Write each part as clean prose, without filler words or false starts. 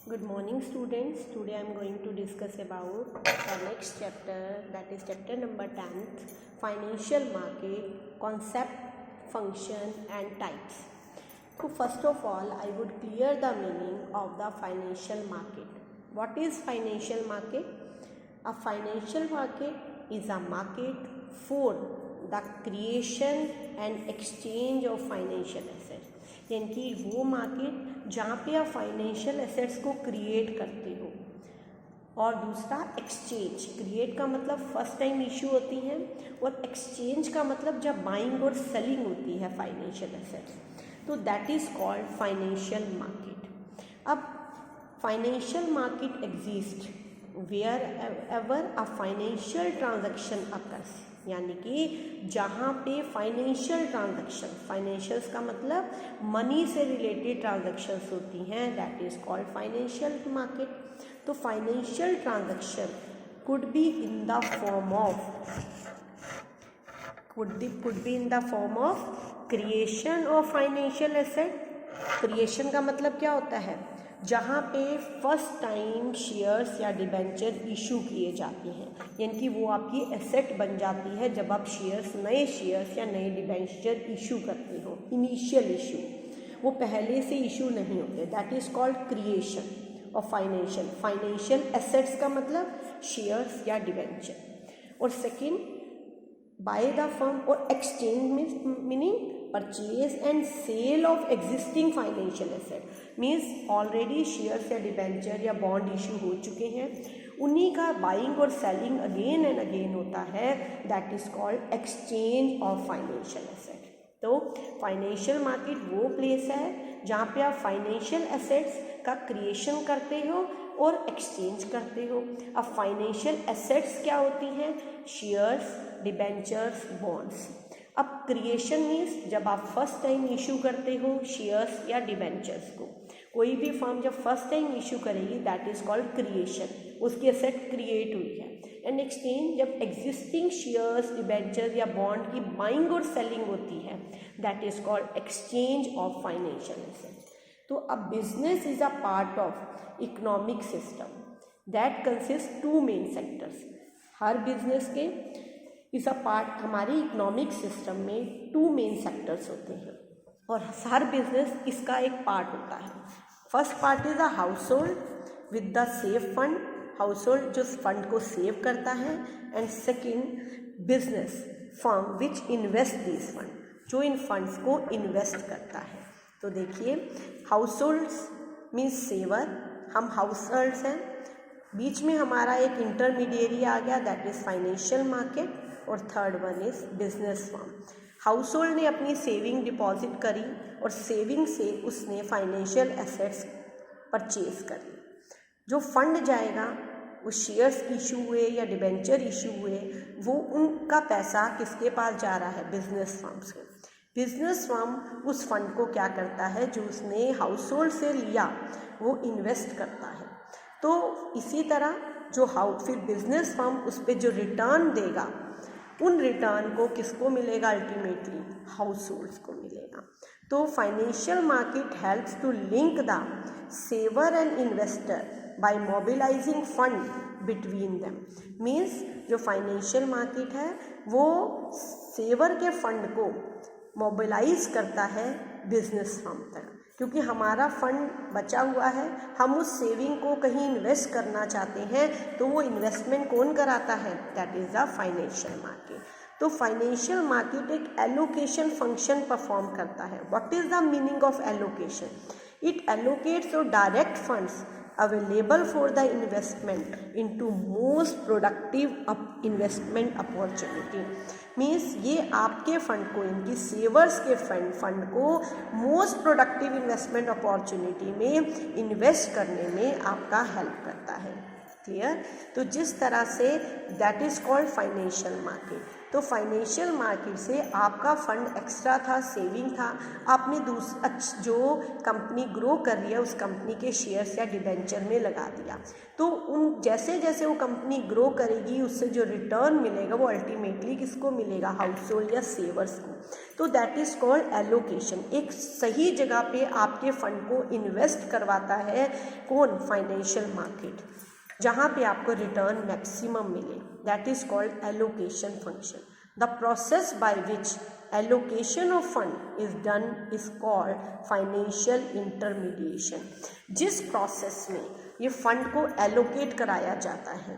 Good morning students. Today I am going to discuss about the next chapter, that is chapter number 10th, financial market, concept, function and types. So first of all I would clear the meaning of the financial market. What is financial market? A financial market is a market for the creation and exchange of financial assets. यानी कि वो market जहाँ पे आप financial assets को create करते हो, और दूसरा एक्सचेंज. क्रिएट का मतलब फर्स्ट टाइम इशू होती है और एक्सचेंज का मतलब जब बाइंग और सेलिंग होती है फाइनेंशियल एसेट्स, तो that is called financial market. अब financial market exist wherever a financial transaction occurs, यानी कि जहाँ पे फाइनेंशियल ट्रांजैक्शन, फाइनेंशियल्स का मतलब मनी से रिलेटेड ट्रांजैक्शंस होती हैं, that is called financial market. तो financial transaction could be in the form of creation of financial asset. Creation का मतलब क्या होता है? जहाँ पे फर्स्ट टाइम शेयर्स या डिबेंचर इशू किए जाते हैं, यानी कि वो आपकी एसेट बन जाती है जब आप नए शेयर्स या नए डिबेंचर इशू करते हो. इनिशियल इशू, वो पहले से इशू नहीं होते. That is called creation of financial assets का मतलब शेयर्स या डिबेंचर. और सेकेंड, बाय द फर्म, और exchange meaning purchase and sale of existing financial asset. Means already shares या डिबेंचर या बॉन्ड इशू हो चुके हैं, उन्हीं का बाइंग और सेलिंग अगेन एंड अगेन होता है. That is called exchange of financial asset. तो फाइनेंशियल मार्केट वो प्लेस है जहाँ पे आप फाइनेंशियल एसेट्स का क्रिएशन करते हो और एक्सचेंज करते हो. अब फाइनेंशियल एसेट्स क्या होती हैं? Shares, debentures, bonds. अब क्रिएशन मीन्स जब आप फर्स्ट टाइम इशू करते हो शेयर्स या डिबेंचर्स को. कोई भी फर्म जब फर्स्ट टाइम इशू करेगी दैट इज़ कॉल्ड क्रिएशन, उसकी एसेट क्रिएट हुई है. एंड एक्सचेंज जब एग्जिस्टिंग शेयर्स, डिबेंचर्स या बॉन्ड की बाइंग और सेलिंग होती है, that is called exchange of financial asset. तो अब business is a part of economic system that consist to main sectors. Her business के इस अ पार्ट, हमारी इकोनॉमिक सिस्टम में टू मेन सेक्टर्स होते हैं और हर बिजनेस इसका एक पार्ट होता है. First part is a house hold with the save fund. House hold जो फंड को सेव करता है. And second, business firm which invest this fund, जो इन फंड्स को इन्वेस्ट करता है. तो देखिए, हाउस होल्ड्स मीन्स सेवर, हम हाउस होल्ड्स हैं. बीच में हमारा एक इंटरमीडिएरी आ गया, दैट इज़ फाइनेंशियल मार्केट. और third one is business firm. House hold ने अपनी सेविंग डिपॉजिट करी और सेविंग से उसने फाइनेंशियल एसेट्स परचेज करी. जो फंड जाएगा, वो शेयर्स इशू हुए या डिबेंचर इशू हुए, वो उनका पैसा किसके पास जा रहा है? बिजनेस फर्म्स के. बिजनेस फर्म उस फंड को क्या करता है, जो उसने हाउस होल्ड से लिया वो इन्वेस्ट करता है. तो इसी तरह फिर बिजनेस फर्म उस पर जो रिटर्न देगा, उन रिटर्न को किसको मिलेगा? अल्टीमेटली हाउस होल्ड्स को मिलेगा. तो financial market helps to link the saver and investor by mobilising fund between them. Means जो फाइनेंशियल मार्केट है वो सेवर के फंड को मोबिलाइज करता है बिजनेस फर्म तक, क्योंकि हमारा फंड बचा हुआ है, हम उस सेविंग को कहीं इन्वेस्ट करना चाहते हैं, तो वो इन्वेस्टमेंट कौन कराता है? That is the financial market. तो फाइनेंशियल मार्केट एक एलोकेशन फंक्शन परफॉर्म करता है. What is the meaning of allocation? It allocates your direct funds available for the investment into most productive investment opportunity. Means ये आपके fund को, इनकी सेवर्स के fund को मोस्ट प्रोडक्टिव इन्वेस्टमेंट अपॉर्चुनिटी में इन्वेस्ट करने में आपका हेल्प करता है. क्लियर। तो जिस तरह say that is called financial market. तो फाइनेंशियल मार्केट से आपका फंड एक्स्ट्रा था, सेविंग था, आपने जो कंपनी ग्रो कर रही है उस कंपनी के शेयर्स या डिबेंचर में लगा दिया। तो उन जैसे जैसे वो कंपनी ग्रो करेगी उससे जो रिटर्न मिलेगा वो अल्टीमेटली किसको मिलेगा, हाउस होल्ड या सेवर्स को। तो दैट इज़ कॉल्ड एलोकेशन। एक सही जगह पे आपके फंड को इन्वेस्ट करवाता है कौन, फाइनेंशियल मार्केट, जहाँ पे आपको रिटर्न मैक्सिमम मिले। That is called allocation function. The process by which allocation of fund is done is called financial intermediation. जिस प्रोसेस में ये फंड को एलोकेट कराया जाता है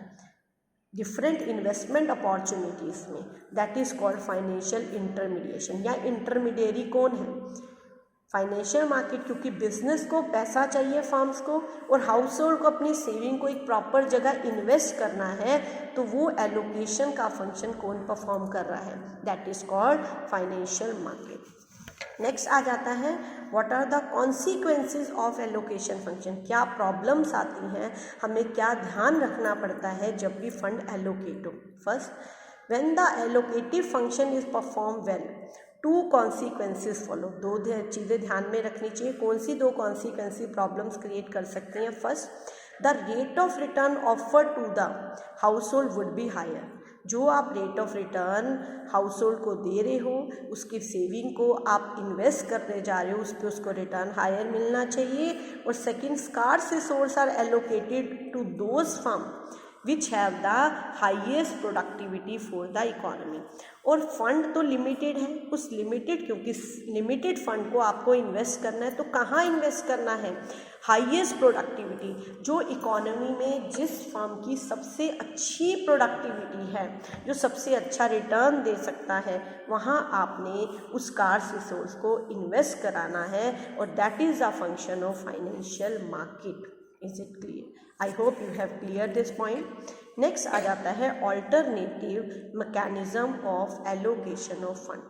डिफरेंट इन्वेस्टमेंट अपॉर्चुनिटीज़ में, that is called financial intermediation. या इंटरमीडिएरी कौन है, फाइनेंशियल मार्केट, क्योंकि बिजनेस को पैसा चाहिए फर्म्स को और हाउस होल्ड को अपनी सेविंग को एक प्रॉपर जगह इन्वेस्ट करना है, तो वो एलोकेशन का फंक्शन कौन परफॉर्म कर रहा है, that is called financial market. Next आ जाता है what are the consequences of allocation function. क्या प्रॉब्लम्स आती हैं, हमें क्या ध्यान रखना पड़ता है जब भी फंड एलोकेट हो। First, when the allocative function is perform well, two consequences follow. दो चीज़ें ध्यान में रखनी चाहिए। कौन सी दो कॉन्सिक्वेंसेज प्रॉब्लम्स क्रिएट कर सकते हैं। First, the rate of return offer to the household would be higher. जो आप rate of return household को दे रहे हो, उसकी सेविंग को आप इन्वेस्ट करने जा रहे हो, उस पर उसको रिटर्न हायर मिलना चाहिए। और second, scarce resource are allocated to those firm which have the highest productivity for the economy. और फंड तो लिमिटेड है, उस लिमिटेड, क्योंकि लिमिटेड फंड को आपको इन्वेस्ट करना है, तो कहाँ इन्वेस्ट करना है, हाईएस्ट प्रोडक्टिविटी, जो इकोनॉमी में जिस फर्म की सबसे अच्छी प्रोडक्टिविटी है, जो सबसे अच्छा रिटर्न दे सकता है, वहाँ आपने उस कार्स रिसोर्स को इन्वेस्ट कराना है। और that is the function of financial market. Is it clear? I hope you have clear this point. Next आ जाता है alternative mechanism of allocation of fund.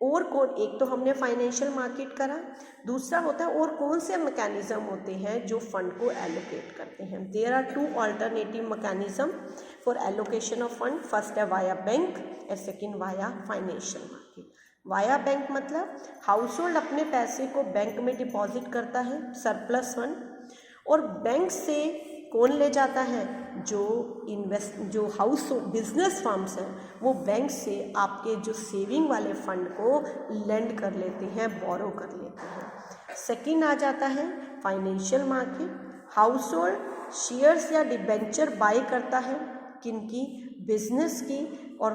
और कौन, एक तो हमने फाइनेंशियल मार्केट करा, दूसरा होता है और कौन से मैकेनिज्म होते हैं जो फंड को एलोकेट करते हैं। There are two alternative mechanism for allocation of fund. First है वाया बैंक और second via financial market. Via bank मतलब हाउस होल्ड अपने पैसे को बैंक में डिपॉजिट करता है, सरप्लस फंड, और बैंक से कौन ले जाता है, जो हाउस बिजनेस फर्म्स हैं वो बैंक से आपके जो सेविंग वाले फंड को लेंड कर लेते हैं, बोरो कर लेते हैं। सेकंड आ जाता है financial market. Household shares या डिबेंचर बाय करता है, किनकी, बिजनेस की, और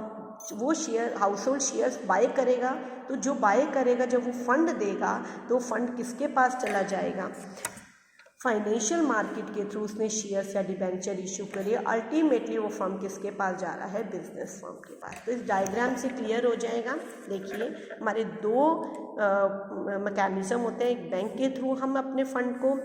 वो share household shares buy करेगा, तो जो बाय करेगा जब वो फंड देगा तो फंड किसके पास चला जाएगा, फाइनेंशियल मार्केट के थ्रू उसने शेयर्स या डिबेंचर इशू करिए, अल्टीमेटली वो फर्म किसके पास जा रहा है, बिजनेस फर्म के पास। तो इस डायग्राम से क्लियर हो जाएगा। देखिए हमारे दो मैकेनिज्म होते हैं, एक बैंक के थ्रू हम अपने फंड को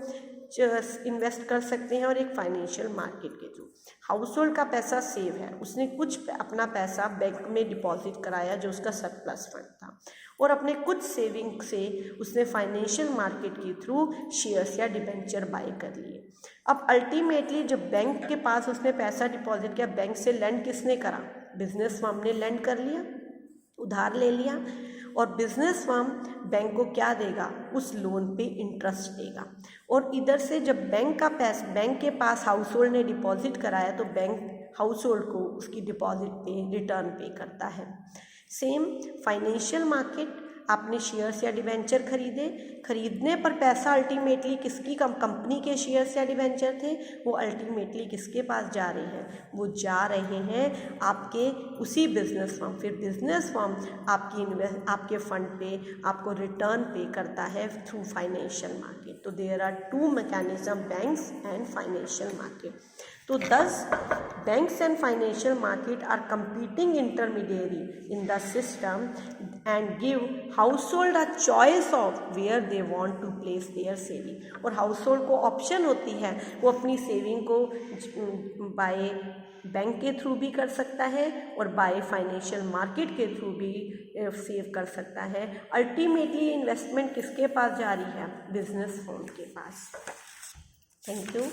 इन्वेस्ट कर सकते हैं और एक फाइनेंशियल मार्केट के थ्रू। हाउस होल्ड का पैसा सेव है, उसने कुछ अपना पैसा बैंक में डिपॉजिट कराया जो उसका सरप्लस फंड था, और अपने कुछ सेविंग से उसने फाइनेंशियल मार्केट के थ्रू शेयर्स या डिबेंचर बाय कर लिए। अब अल्टीमेटली जब बैंक के पास उसने पैसा डिपॉजिट किया, बैंक से लेंड किसने करा, बिजनेस फर्म ने लेंड कर लिया, उधार ले लिया, और बिजनेस फर्म बैंक को क्या देगा, उस लोन पे इंटरेस्ट देगा। और इधर से जब बैंक के पास हाउस होल्ड ने डिपॉजिट कराया तो बैंक हाउस होल्ड को उसकी डिपॉजिट पे रिटर्न पे करता है। सेम फाइनेंशियल मार्केट, आपने शेयर्स या डिबेंचर खरीदने पर पैसा अल्टीमेटली किसकी, कंपनी के शेयर्स या डिबेंचर थे, वो अल्टीमेटली किसके पास जा रहे हैं, वो जा रहे हैं आपके उसी बिजनेस फर्म। फिर बिजनेस फर्म आपके फंड पे आपको रिटर्न पे करता है थ्रू फाइनेंशियल मार्केट। तो there are two mechanism, banks and financial market. तो thus banks and financial market are competing intermediary in the system and give household a choice of where they want to place their saving। और household को option होती है, वो अपनी saving को by bank के through भी कर सकता है और बाय फाइनेंशियल मार्केट के थ्रू भी सेव कर सकता है। अल्टीमेटली इन्वेस्टमेंट किसके पास जा रही है, बिजनेस फर्म के पास। Thank you.